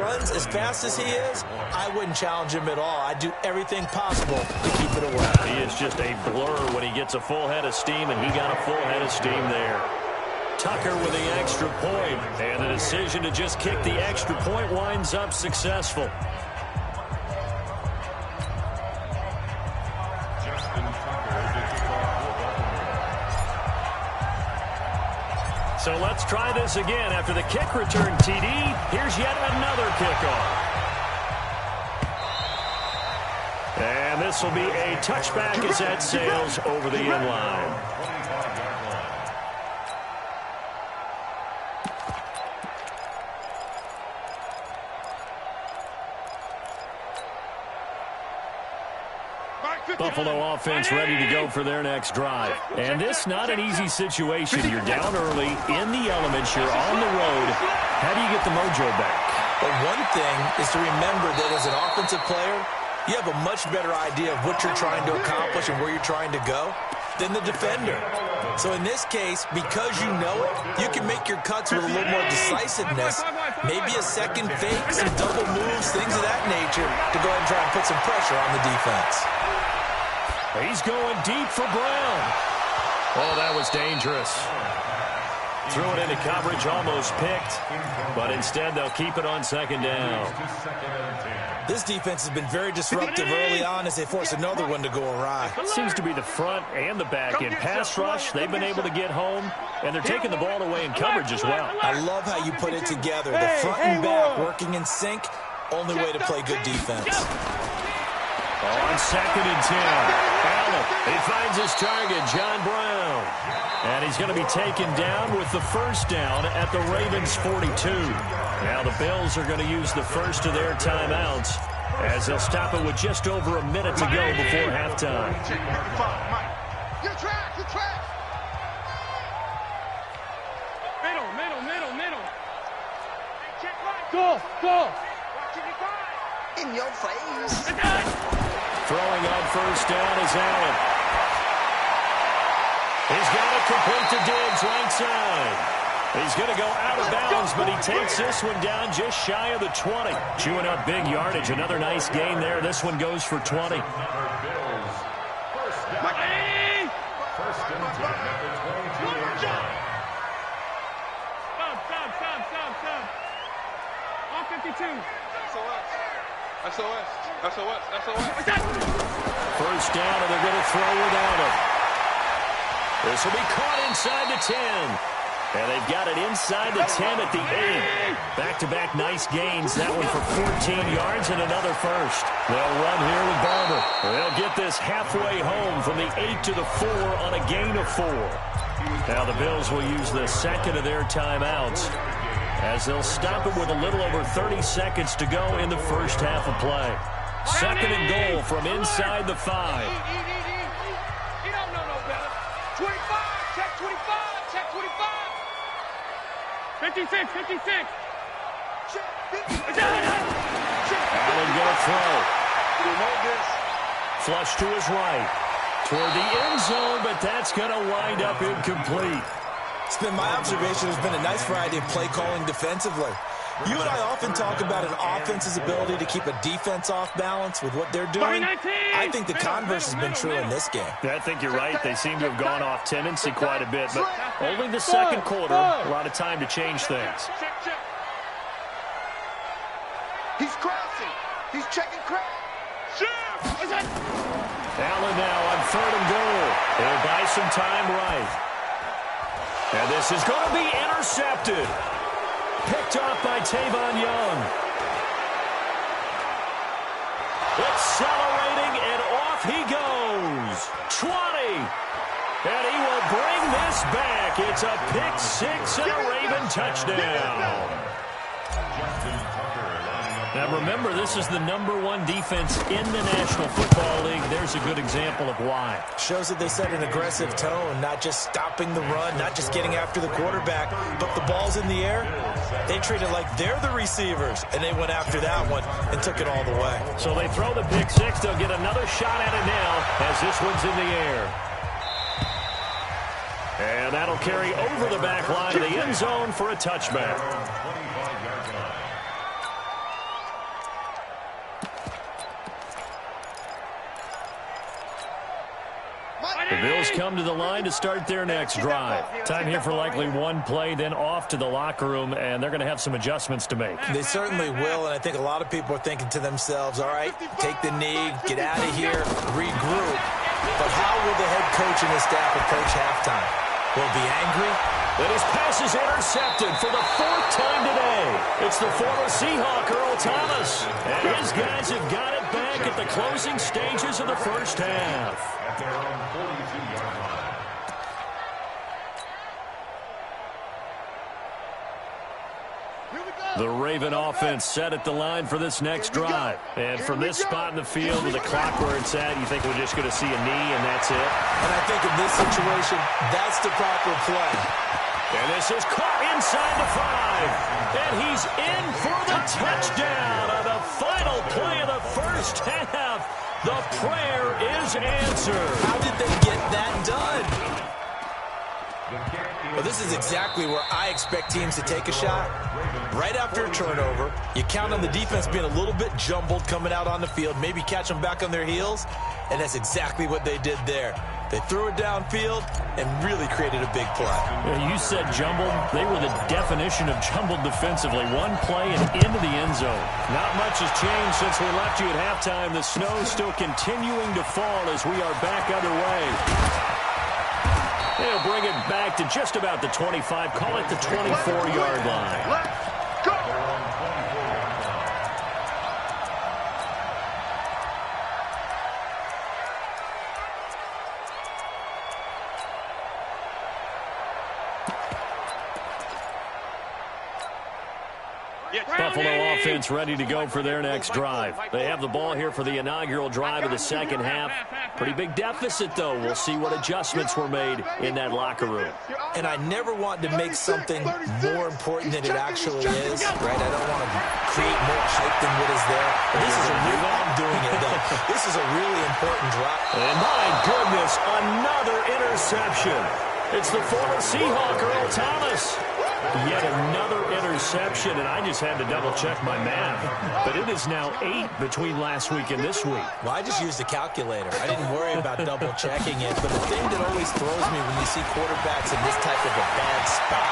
runs as fast as he is, I wouldn't challenge him at all. I'd do everything possible to keep it away. He is just a blur when he gets a full head of steam, and he got a full head of steam there. Tucker with the extra point, and the decision to just kick the extra point winds up successful. So let's try this again. After the kick return TD, here's yet another kickoff. And this will be a touchback as that sails over the end line. Buffalo offense ready to go for their next drive. And this not an easy situation. You're down early, in the elements, you're on the road. How do you get the mojo back? But one thing is to remember that as an offensive player, you have a much better idea of what you're trying to accomplish and where you're trying to go than the defender. So in this case, because you know it, you can make your cuts with a little more decisiveness, maybe a second fake, some double moves, things of that nature, to go ahead and try and put some pressure on the defense. He's going deep for Brown. Oh, that was dangerous. Threw it into coverage, almost picked, but instead they'll keep it on second down. This defense has been very disruptive early on as they force another one to go awry. It seems to be the front and the back in pass rush. They've been able to get home, and they're taking the ball away in coverage as well. I love how you put it together. The front and back working in sync, only way to play good defense. On second and 10, Allen, he finds his target, John Brown. And he's going to be taken down with the first down at the Ravens' 42. Now the Bills are going to use the first of their timeouts as they'll stop it with just over a minute to go before halftime. Your track. Middle. Go. In your face. Throwing on first down is Allen. He's got it complete to Diggs, right side. He's going to go out of bounds, but he takes this one down just shy of the 20. Chewing up big yardage. Another nice gain there. This one goes for 20. SOS. First down, and they're going to throw without him. This will be caught inside the 10. And they've got it inside the 10 at the 8. Back-to-back nice gains. That one for 14 yards and another first. They'll run here with Barber. They'll get this halfway home from the 8 to the 4 on a gain of 4. Now the Bills will use the second of their timeouts as they'll stop it with a little over 30 seconds to go in the first half of play. Second and goal from inside the 5. He don't know no better. 25, check 25. 56. Allen gonna throw. Flush to his right. Toward the end zone, but that's gonna wind up incomplete. It's been my observation there's been a nice variety of play calling defensively. You and I often talk about an offense's ability to keep a defense off balance with what they're doing. I think the converse has been true in this game. I think you're right. They seem to have gone off tendency quite a bit, but only the second quarter, a lot of time to change things. He's crossing. He's checking crack. Allen now on third and goal. He'll buy some time right. And this is going to be intercepted. Picked off by Tavon Young. Accelerating, and off he goes. 20. And he will bring this back. It's a pick six and a Raven touchdown. Now remember, this is the #1 defense in the National Football League. There's a good example of why. Shows that they set an aggressive tone, not just stopping the run, not just getting after the quarterback, but the ball's in the air. They treat it like they're the receivers, and they went after that one and took it all the way. So they throw the pick six. They'll get another shot at it now as this one's in the air. And that'll carry over the back line of the end zone for a touchback. The Bills come to the line to start their next drive. Time here for likely one play, then off to the locker room, and they're going to have some adjustments to make. They certainly will, and I think a lot of people are thinking to themselves, all right, take the knee, get out of here, regroup. But how will the head coach and his staff approach halftime? Will be angry? And his pass is intercepted for the 4th time today. It's the former Seahawk, Earl Thomas. And his guys have got it back at the closing stages of the first half. The Raven offense set at the line for this next drive. And from this spot in the field with the clock where it's at, you think we're just going to see a knee and that's it? And I think in this situation, that's the proper play. And this is caught inside the 5. And he's in for the touchdown on the final play of the first half. The prayer is answered. How did they get that done? Well, this is exactly where I expect teams to take a shot. Right after a turnover, you count on the defense being a little bit jumbled coming out on the field, maybe catch them back on their heels, and that's exactly what they did there. They threw it downfield and really created a big play. Yeah, you said jumbled. They were the definition of jumbled defensively. One play and into the end zone. Not much has changed since we left you at halftime. The snow's still continuing to fall as we are back underway. They'll bring it back to just about the 25. Call it the 24-yard line. Let's go! Buffalo offense ready to go for their next drive. They have the ball here for the inaugural drive of the second half. Pretty big deficit, though. We'll see what adjustments were made in that locker room. And I never want to make something more important than it actually is, right? I don't want to create more hype than what is there. But this is a real, I'm doing it, though. This is a really important drive. And my goodness, another interception. It's the former Seahawk, Earl Thomas. Yet another interception, and I just had to double-check my math. But it is now 8 between last week and this week. Well, I just used a calculator. I didn't worry about double-checking it. But the thing that always throws me when you see quarterbacks in this type of a bad spot,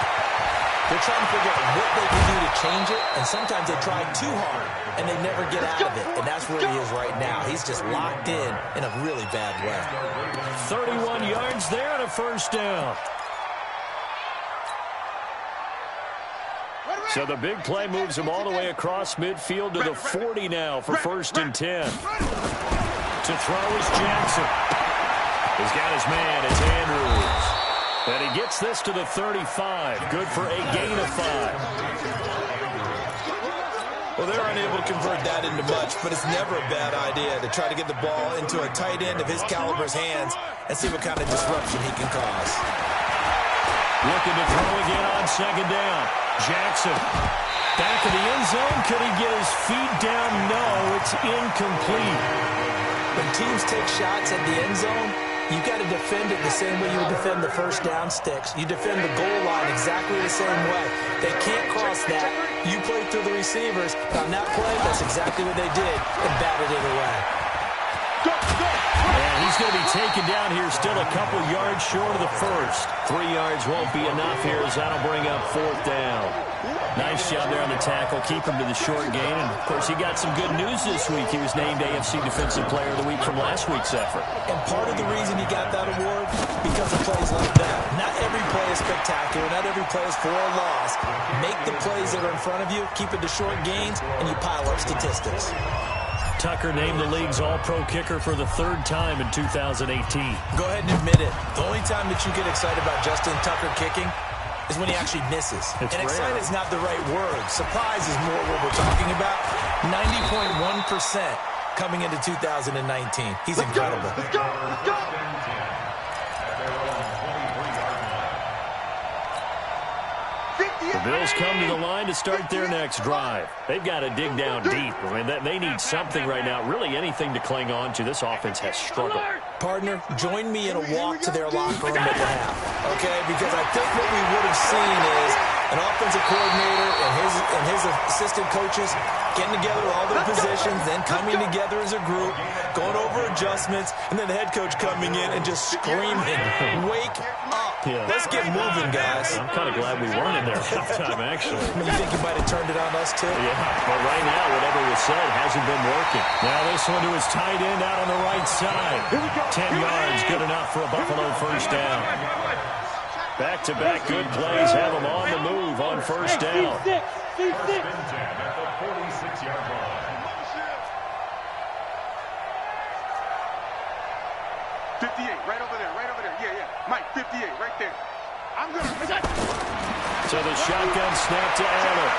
they're trying to figure out what they can do to change it, and sometimes they try too hard, and they never get out of it. And that's where he is right now. He's just locked in a really bad way. 31 yards there and a first down. So the big play moves him all the way across midfield to the 40 now for 1st and 10. To throw is Jackson. He's got his man. It's Andrews. And he gets this to the 35. Good for a gain of 5. Well, they're unable to convert that into much, but it's never a bad idea to try to get the ball into a tight end of his caliber's hands and see what kind of disruption he can cause. Looking to throw again on second down. Jackson. Back of the end zone. Could he get his feet down? No, it's incomplete. When teams take shots at the end zone, you've got to defend it the same way you would defend the first down sticks. You defend the goal line exactly the same way. They can't cross that. You play through the receivers. But on that play, that's exactly what they did and batted it away. And he's going to be taken down here still a couple yards short of the first. 3 yards won't be enough here as that'll bring up 4th down. Nice job there on the tackle. Keep him to the short gain. And, of course, he got some good news this week. He was named AFC Defensive Player of the Week from last week's effort. And part of the reason he got that award, because of plays like that. Not every play is spectacular. Not every play is for a loss. Make the plays that are in front of you, keep it to short gains, and you pile up statistics. Tucker named the league's all-pro kicker for the 3rd time in 2018. Go ahead and admit it. The only time that you get excited about Justin Tucker kicking is when he actually misses. It's and rare. excited is not the right word. Surprise is more what we're talking about. 90.1% coming into 2019. He's incredible. Let's go! Let's go! The Bills come to the line to start their next drive. They've got to dig down deep. I mean, they need something right now, really anything to cling on to. This offense has struggled. Partner, join me in a walk to their locker room at the half, okay? Because I think what we would have seen is An offensive coordinator and his assistant coaches getting together all their positions, then coming together as a group, going over adjustments, and then the head coach coming in and just screaming, "Wake up. Yeah. Let's get moving, guys." I'm kind of glad we weren't in there at halftime, actually. You think you might have turned it on us, too? Yeah, but right now, whatever was said hasn't been working. Now this one to his tight end out on the right side. 10 yards, good enough for a Buffalo first down. Back-to-back good plays have them on the move on first down. 58, right over there. Yeah. Mike, 58, right there. I'm going to... So the shotgun snap to Allen.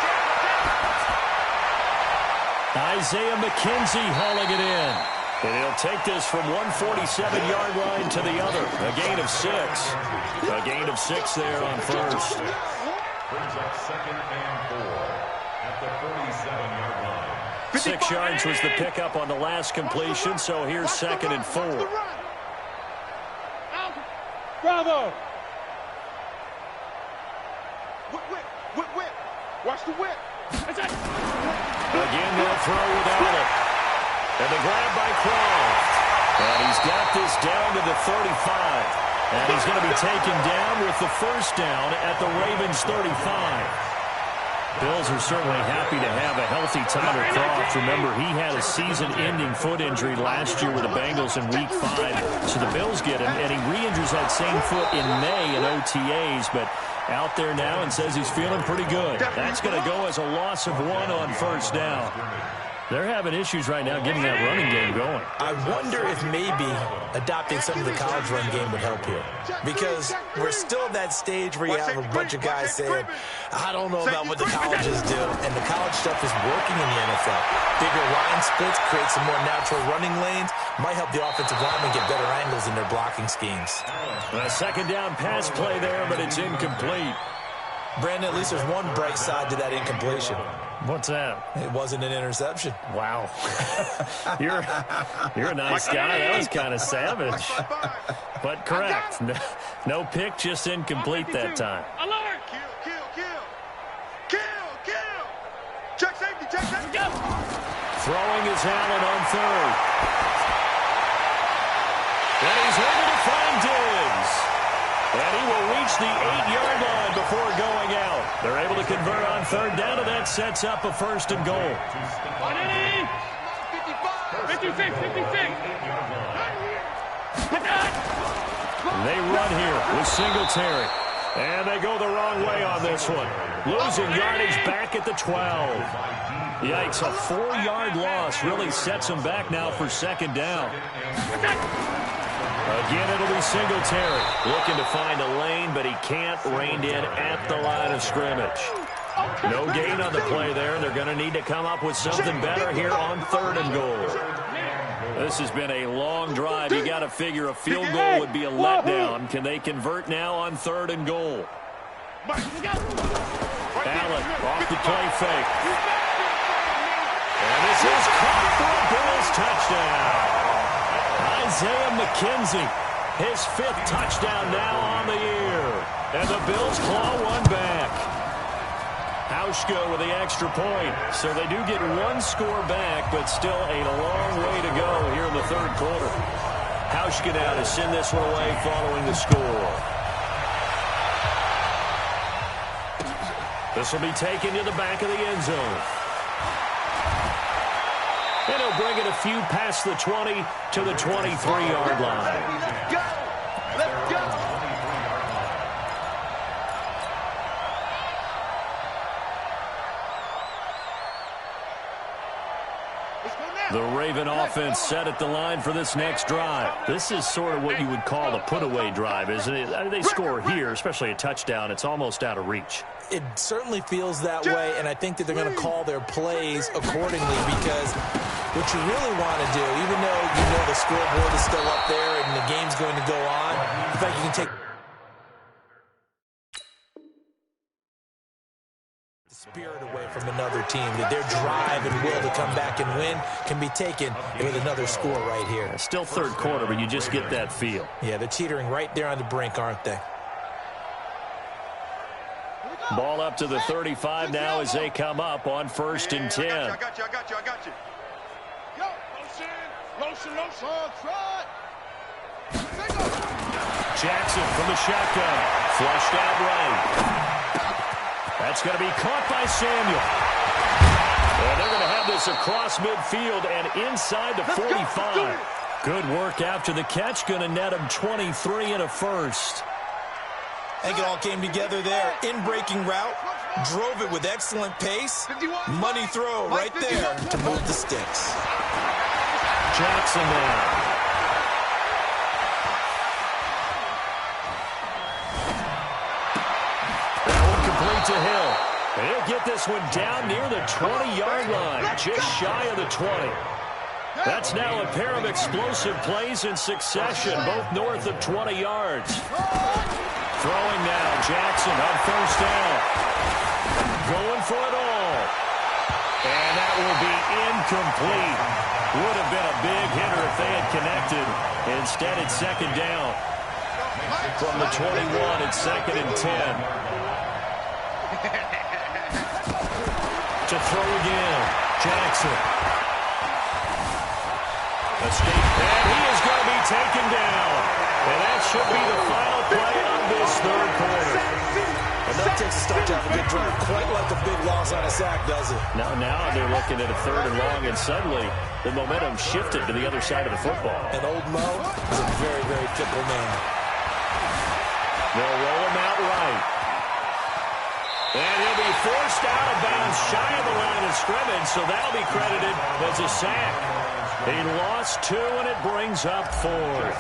Isaiah McKenzie hauling it in. And he'll take this from 147-yard line to the other. A gain of 6. A gain of 6 there on first. Brings up 2nd and 4 at the 47-yard line. 6 yards was the pickup on the last completion, so here's 2nd and 4. Bravo! Whip. Watch the whip. Again, they'll throw without it. And the grab by Croft. And he's got this down to the 35. And he's going to be taken down with the first down at the Ravens 35. Bills are certainly happy to have a healthy Tyler Croft. Remember, he had a season-ending foot injury last year with the Bengals in Week 5. So the Bills get him, and he re-injures that same foot in May in OTAs, but out there now and says he's feeling pretty good. That's going to go as a loss of 1 on first down. They're having issues right now getting that running game going. I wonder if maybe adopting some of the college run game would help here. Because we're still at that stage where you have a bunch of guys saying, I don't know about what the colleges do. And the college stuff is working in the NFL. Bigger line splits, create some more natural running lanes, might help the offensive linemen get better angles in their blocking schemes. A second down pass play there, but it's incomplete. Brandon, at least there's one bright side to that incompletion. What's that? It wasn't an interception. Wow. You're a nice guy. That was kind of savage. But correct. No pick, just incomplete that time. Alert! Kill! Check safety! Go! Throwing is Allen on third. And he's able to find Diggs. And he will reach the 8-yard line before going out. They're able to convert on third down, and that sets up a first and goal. 56. They run here with Singletary. And they go the wrong way on this one. Losing yardage back at the 12. Yikes, a 4-yard loss really sets them back now for second down. Again, it'll be Singletary looking to find a lane, but he can't rein in at the line of scrimmage. No gain on the play there. They're going to need to come up with something better here on third and goal. This has been a long drive. You got to figure a field goal would be a letdown. Can they convert now on third and goal? Allen off the play fake. And this is caught for a Bills touchdown. Isaiah McKenzie, his 5th touchdown now on the year. And the Bills claw one back. Hauschka with the extra point. So they do get one score back, but still a long way to go here in the third quarter. Hauschka now to send this one away following the score. This will be taken to the back of the end zone. And he'll bring it a few past the 20 to the 23-yard line. Let's go! The Raven offense set at the line for this next drive. This is sort of what you would call a put-away drive, isn't it? I mean, they score here, especially a touchdown. It's almost out of reach. It certainly feels that way, and I think that they're going to call their plays accordingly because what you really want to do, even though you know the scoreboard is still up there and the game's going to go on, in fact, you can take the spirit away from another team, that their drive and will to come back and win can be taken with another score right here. Still third quarter, but you just get that feel. Yeah, they're teetering right there on the brink, aren't they? Ball up to the 35 now as they come up on 1st and 10. I got you. Yo, lotion. Jackson from the shotgun. Flushed out right. That's going to be caught by Samuel. And they're going to have this across midfield and inside the 45. Good work after the catch. Going to net him 23 and a first. I think it all came together there. In-breaking route. Drove it with excellent pace. Money throw right there to move the sticks. Jackson now. To Hill. He'll get this one down near the 20-yard line, just shy of the 20. That's now a pair of explosive plays in succession, both north of 20 yards. Throwing now, Jackson on 1st down. Going for it all. And that will be incomplete. Would have been a big hitter if they had connected. Instead, it's 2nd down. From the 21, it's 2nd and 10. To throw again, Jackson. Escape, and he is going to be taken down. And that should be the final play of this 3rd quarter. And that takes a start to have a good drive. Quite like a big loss on a sack, does it? Now they're looking at a 3rd and long, and suddenly the momentum shifted to the other side of the football. And old Mo is a very, very fickle man. They'll roll him out right. And he'll be forced out of bounds shy of the line of scrimmage, so that'll be credited as a sack. He lost 2, and it brings up 4th.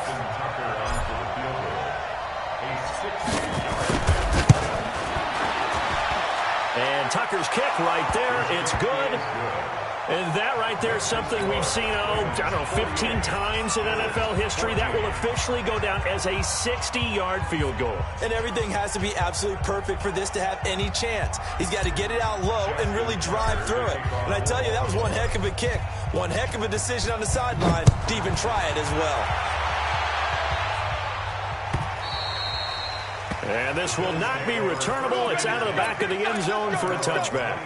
And Tucker's kick right there. It's good. And that right there is something we've seen, 15 times in NFL history. That will officially go down as a 60-yard field goal. And everything has to be absolutely perfect for this to have any chance. He's got to get it out low and really drive through it. And I tell you, that was one heck of a kick. One heck of a decision on the sideline to even try it as well. And this will not be returnable. It's out of the back of the end zone for a touchback.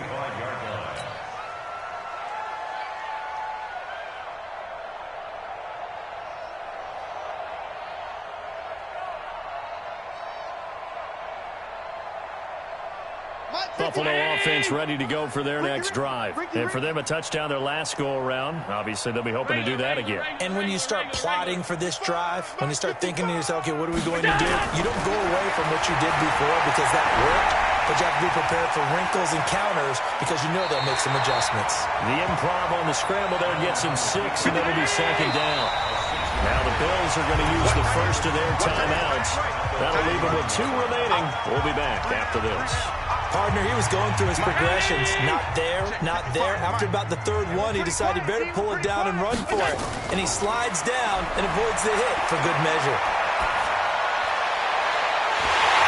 Buffalo offense ready to go for their next drive. And for them, a touchdown their last go-around. Obviously, they'll be hoping to do that again. And when you start plotting for this drive, when you start thinking to yourself, okay, what are we going to do? You don't go away from what you did before because that worked, but you have to be prepared for wrinkles and counters because you know they'll make some adjustments. The improv on the scramble there gets him 6, and it'll be 2nd down. Now the Bills are going to use the first of their timeouts. That'll leave them with 2 remaining. We'll be back after this. Partner, he was going through his progressions. Not there, not there. After about the 3rd one, he decided he better pull it down and run for it. And he slides down and avoids the hit for good measure.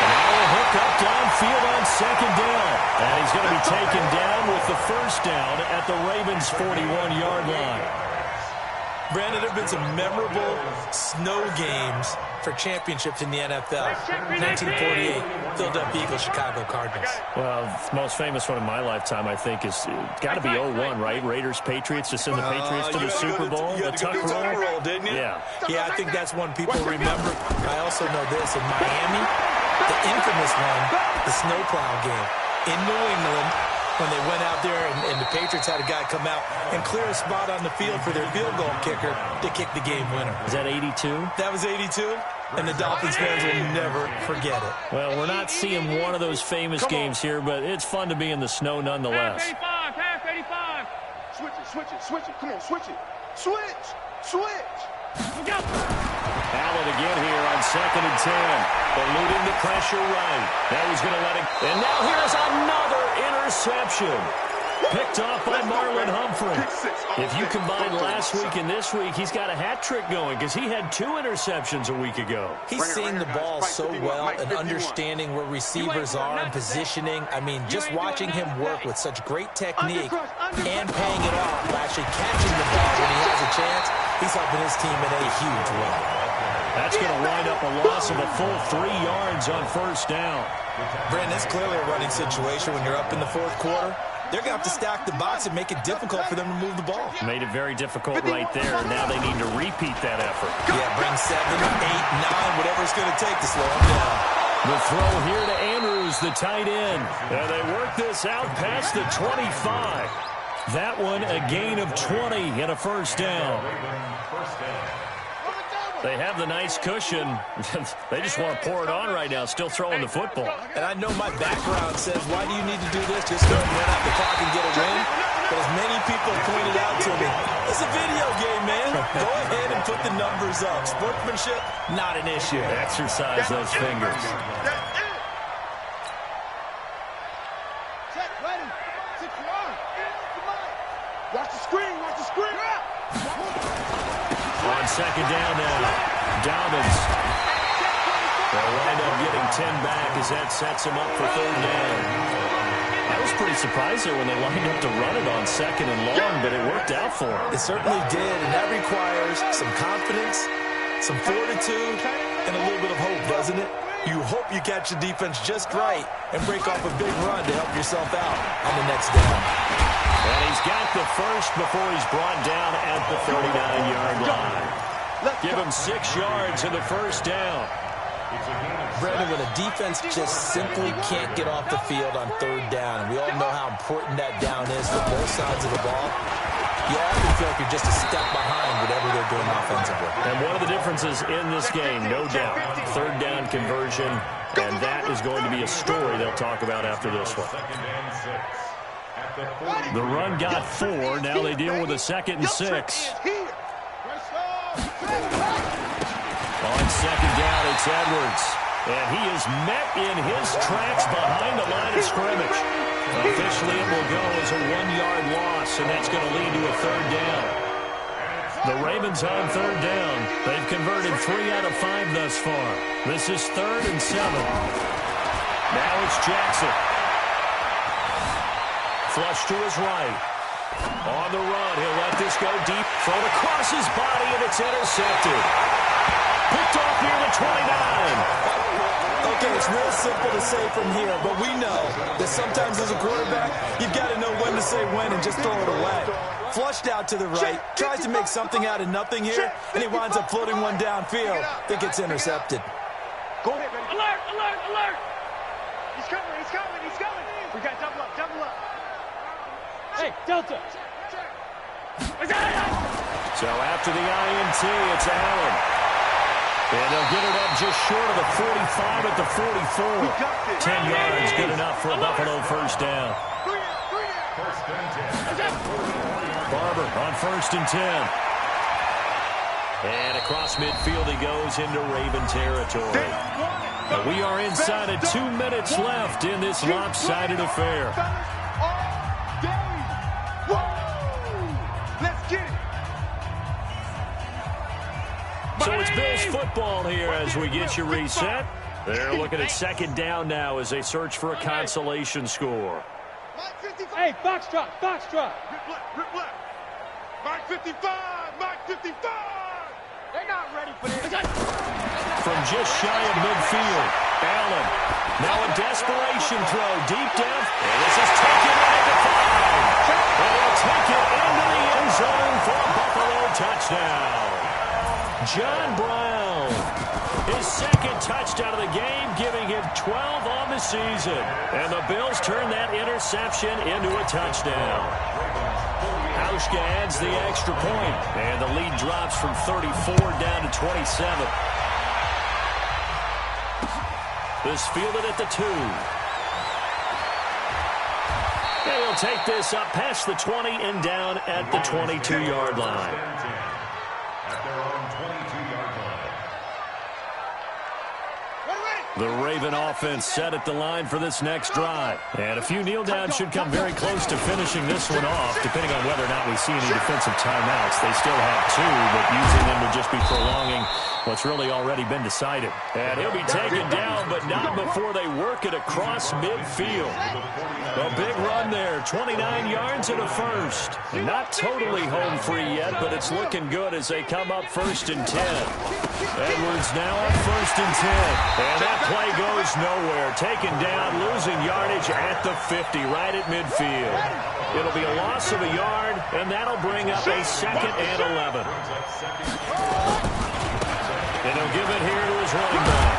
And now a hook up downfield on 2nd down. And he's going to be taken down with the 1st down at the Ravens' 41-yard line. Brandon, there have been some memorable snow games for championships in the NFL. 1948, Philadelphia Eagles, Chicago Cardinals. Well, the most famous one in my lifetime, I think, is got to be 01, right? Raiders, Patriots, to send the Patriots to the Super Bowl. The Tuck roll, didn't you? Yeah. Yeah, I think that's one people remember. I also know this. In Miami, the infamous one, the snowplow game in New England, when they went out there and the Patriots had a guy come out and clear a spot on the field for their field goal kicker to kick the game winner. Is that 82? That was 82, and the Dolphins fans will never forget it. Well, we're not seeing one of those famous games here, but it's fun to be in the snow nonetheless. Half 85. Switch it. Come on, switch it. Switch. Look out. Allen again here on 2nd and 10. Eluding the pressure right. Now he's going to let it. And now here's another interception. Picked off by Marlon Humphrey. If you combine last week and this week, he's got a hat trick going because he had 2 interceptions a week ago. He's seeing the ball so well and understanding where receivers are and positioning. I mean, just watching him work with such great technique and paying it off, actually catching the ball when he has a chance, he's helping his team in a huge way. That's going to wind up a loss of a full 3 yards on first down. Brandon, it's clearly a running situation when you're up in the fourth quarter. They're going to have to stack the box and make it difficult for them to move the ball. Made it very difficult right there. Now they need to repeat that effort. Yeah, bring 7, 8, 9, whatever it's going to take to slow them down. The throw here to Andrews, the tight end. And they work this out past the 25. That one a gain of 20 and a first down. They have the nice cushion. They just want to pour it on right now, still throwing the football. And I know my background says, why do you need to do this? Just go and run out the clock and get a win. But as many people pointed out to me, it's a video game, man. Go ahead and put the numbers up. Sportsmanship, not an issue. Exercise those fingers. Watch the screen, watch the screen. On second down now, Dobbins. They'll wind up getting 10 back as that sets him up for third down. I was pretty surprised there when they lined up to run it on second and long, but it worked out for them. It certainly did, and that requires some confidence, some fortitude, and a little bit of hope, doesn't it? You hope you catch the defense just right and break off a big run to help yourself out on the next down. And he's got the first before he's brought down at the 39-yard line. Give him 6 yards in the first down. Brandon, when a defense just simply can't get off the field on third down, and we all know how important that down is for both sides of the ball, you often feel like you're just a step behind whatever they're doing offensively. And one of the differences in this game, no doubt, third down conversion, and that is going to be a story they'll talk about after this one. The run got 4. Now they deal with a 2nd and 6. On second down, it's Edwards. And he is met in his tracks behind the line of scrimmage. Officially, it will go as a 1-yard loss, and that's going to lead to a third down. The Ravens on third down. They've converted 3 out of 5 thus far. This is 3rd and 7. Now it's Jackson. Flush to his right. On the run, he'll let this go deep. Thrown across his body, and it's intercepted. Picked off near the 29. Okay, it's real simple to say from here, but we know that sometimes as a quarterback, you've got to know when to say when and just throw it away. Flushed out to the right, tries to make something out of nothing here, and he winds up floating one downfield that gets intercepted. Go ahead, baby. Alert, alert, alert. He's coming, he's coming, he's coming. We got double up, double up. Hey, Delta. So after the INT, it's Allen. And they'll get it up just short of the 45 at the 44. 10 yards, good enough for a Buffalo first down. Barber on 1st and 10. And across midfield he goes into Raven territory. But we are inside of 2 minutes left in this lopsided affair. So it's Bills football here as we get you reset. They're looking at second down now as they search for a consolation score. Hey, Foxtrot, Foxtrot. Rip left. Mark 55, Mark 55. They're not ready for this. From just shy of midfield, Allen. Now a desperation throw deep down. And this is taken at the 5. And he'll take it into the end zone for a Buffalo touchdown. John Brown, his 2nd touchdown of the game, giving him 12 on the season. And the Bills turn that interception into a touchdown. Hauschka adds the extra point, and the lead drops from 34 down to 27. This fielded at the 2. And he'll take this up past the 20 and down at the 22-yard line. The Raven offense set at the line for this next drive. And a few kneel downs should come very close to finishing this one off, depending on whether or not we see any defensive timeouts. They still have 2, but using them would just be prolonging what's really already been decided. And he'll be taken down, but not before they work it across midfield. A big run there, 29 yards and a first. Not totally home free yet, but it's looking good as they come up 1st and 10. Edwards now on 1st and 10. And that play goes nowhere. Taken down, losing yardage at the 50, right at midfield. It'll be a loss of a yard, and that'll bring up a 2nd and 11. And he'll give it here to his running back.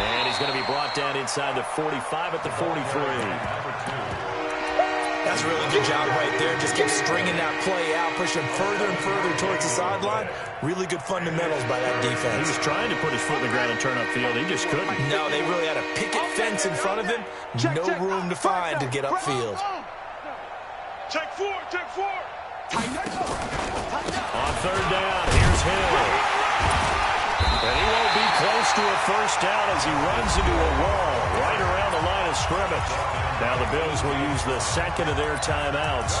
And he's going to be brought down inside the 45 at the 43. That's a really good job right there. Just kept stringing that play out, pushing further and further towards the sideline. Really good fundamentals by that defense. He was trying to put his foot in the ground and turn upfield. He just couldn't. No, they really had a picket fence in front of him. No room to find to get upfield. Check 4, check 4. On 3rd down, here's Hill. And he won't be close to a first down as he runs into a wall right around the line of scrimmage. Now the Bills will use the 2nd of their timeouts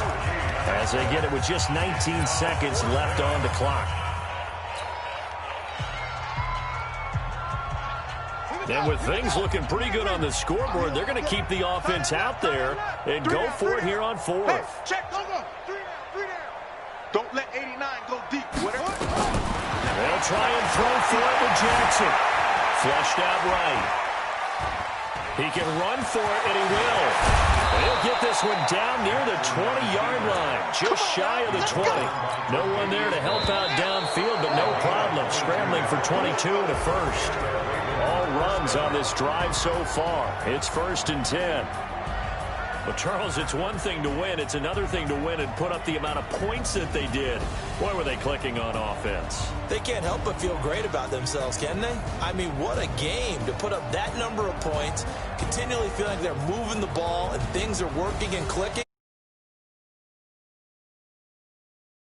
as they get it with just 19 seconds left on the clock. And with things looking pretty good on the scoreboard, they're going to keep the offense out there and go for it here on 4th. Hey, check, go. 3 down. Don't let 89 go deep. They'll try and throw for it with Jackson. Flushed out right. He can run for it, and he will. And he'll get this one down near the 20-yard line, just shy of the 20. No one there to help out downfield, but no problem. Scrambling for 22 and a first. All runs on this drive so far. It's 1st and 10. But, Charles, it's one thing to win. It's another thing to win and put up the amount of points that they did. Boy, were they clicking on offense. They can't help but feel great about themselves, can they? I mean, what a game to put up that number of points, continually feeling like they're moving the ball and things are working and clicking.